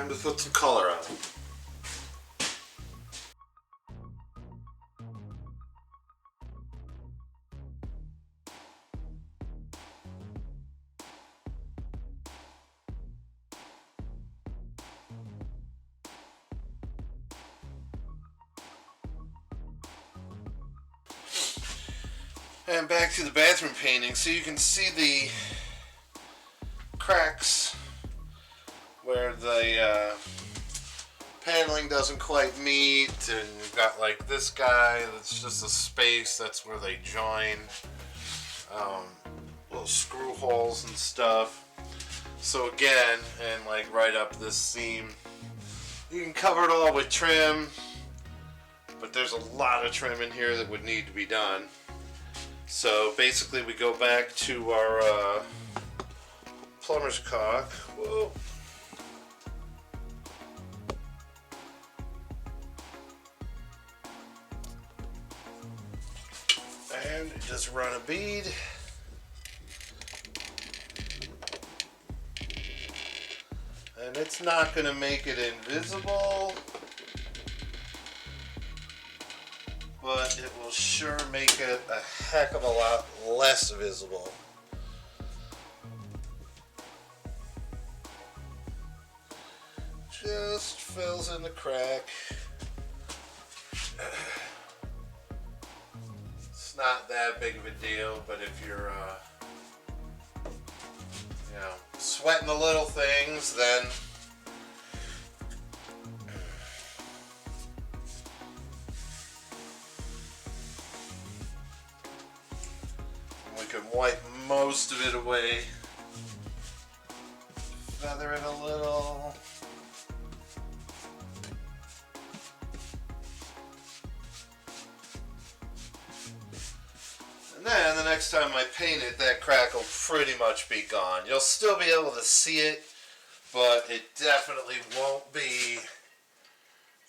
Time to put some color on it. And back to the bathroom painting, so you can see the cracks where the paneling doesn't quite meet, and you've got like this guy that's just a space, that's where they join, little screw holes and stuff. So again, and like right up this seam, you can cover it all with trim, but there's a lot of trim in here that would need to be done. So basically we go back to our plumber's caulk. Whoa. And just run a bead. And it's not going to make it invisible, but it will sure make it a heck of a lot less visible. Just fills in the crack. It's not that big of a deal, but if you're you know, sweating the little things, then we can wipe most of it away. Feather it a little. And then the next time I paint it, that crack will pretty much be gone. You'll still be able to see it, but it definitely won't be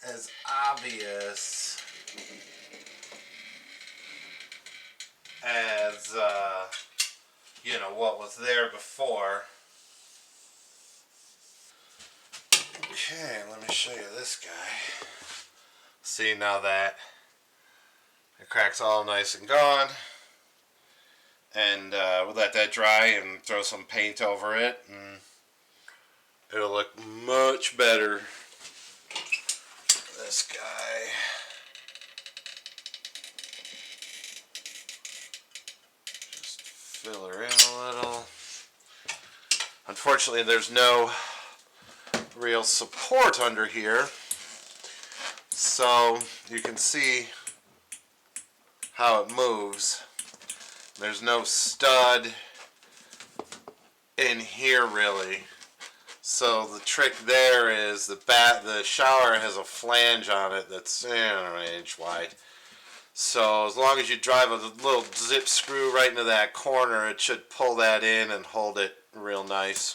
as obvious as you know, what was there before. Okay, let me show you this guy. See, now that the crack's all nice and gone, and we'll let that dry and throw some paint over it, and it'll look much better. This guy. Just fill her in a little. Unfortunately, there's no real support under here, so you can see how it moves. There's no stud in here really, so the trick there is the shower has a flange on it that's an inch wide, so as long as you drive a little zip screw right into that corner, it should pull that in and hold it real nice.